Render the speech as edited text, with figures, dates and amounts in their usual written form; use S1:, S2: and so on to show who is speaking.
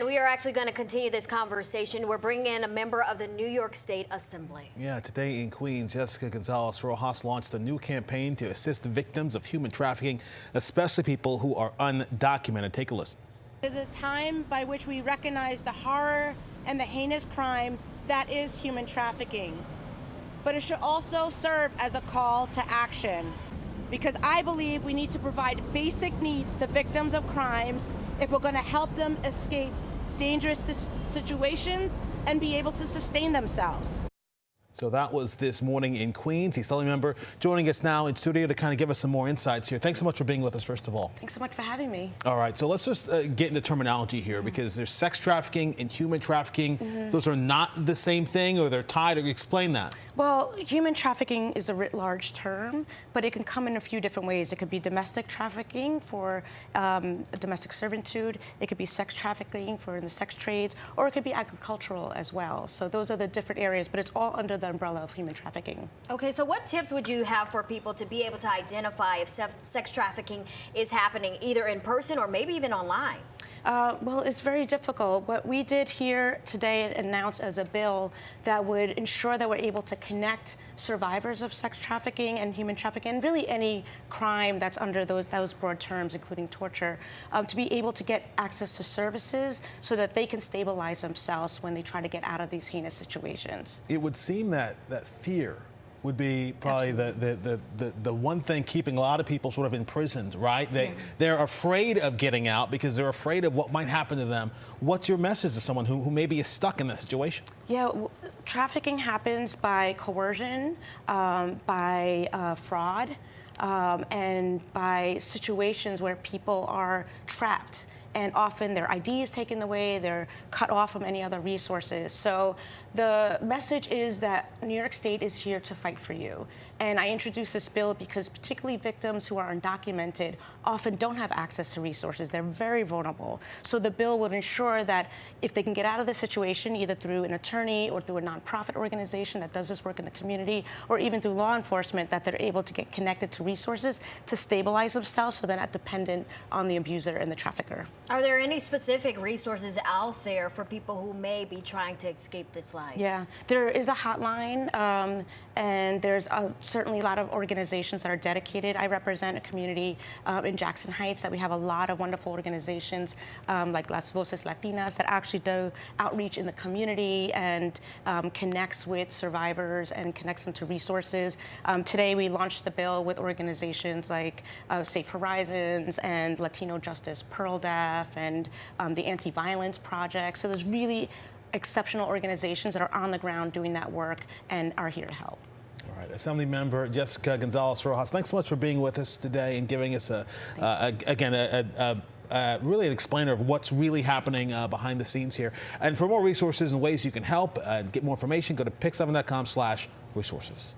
S1: And we are actually going to continue this conversation. We're bringing in a member of the New York State Assembly.
S2: Yeah, today in Queens, Jessica González-Rojas launched a new campaign to assist victims of human trafficking, especially people who are undocumented. Take a listen.
S3: It is a time by which we recognize the horror and the heinous crime that is human trafficking. But it should also serve as a call to action, because I believe we need to provide basic needs to victims of crimes if we're going to help them escape dangerous situations and be able to sustain themselves.
S2: So that was this morning in Queens. He's Assembly member joining us now in studio to kind of give us some more insights here. Thanks so much for being with us, first of all.
S3: Thanks so much for having me.
S2: All right, so let's just get into terminology here, because there's sex trafficking and human trafficking. Those are not the same thing, or they're tied. Explain that.
S3: Well, human trafficking is a writ large term, but it can come in a few different ways. It could be domestic trafficking for domestic servitude. It could be sex trafficking for in the sex trades, or it could be agricultural as well. So those are the different areas, but it's all under the umbrella of human trafficking.
S1: Okay, so what tips would you have for people to be able to identify if sex trafficking is happening either in person or maybe even online?
S3: Well, it's very difficult. What we did here today announced as a bill that would ensure that we're able to connect survivors of sex trafficking and human trafficking, and really any crime that's under those broad terms, including torture, to be able to get access to services so that they can stabilize themselves when they try to get out of these heinous situations.
S2: It would seem that fear would be probably the one thing keeping a lot of people sort of imprisoned, right? They're afraid of getting out because they're afraid of what might happen to them. What's your message to someone who maybe is stuck in that situation?
S3: Yeah, trafficking happens by coercion, by fraud, and by situations where people are trapped. And often their ID is taken away, they're cut off from any other resources. So the message is that New York State is here to fight for you. And I introduced this bill because particularly victims who are undocumented often don't have access to resources. They're very vulnerable. So the bill would ensure that if they can get out of the situation, either through an attorney or through a nonprofit organization that does this work in the community, or even through law enforcement, that they're able to get connected to resources to stabilize themselves so they're not dependent on the abuser and the trafficker.
S1: Are there any specific resources out there for people who may be trying to escape this life?
S3: Yeah, there is a hotline, and there's certainly a lot of organizations that are dedicated. I represent a community in Jackson Heights that we have a lot of wonderful organizations like Las Voces Latinas that actually do outreach in the community and connects with survivors and connects them to resources. Today we launched the bill with organizations like Safe Horizons and Latino Justice Pearl Deaf and the Anti-Violence Project. So there's really exceptional organizations that are on the ground doing that work and are here to help.
S2: All right, Assembly member Jessica González-Rojas, thanks so much for being with us today and giving us really an explainer of what's really happening behind the scenes here. And for more resources and ways you can help get more information, go to pick7.com/resources.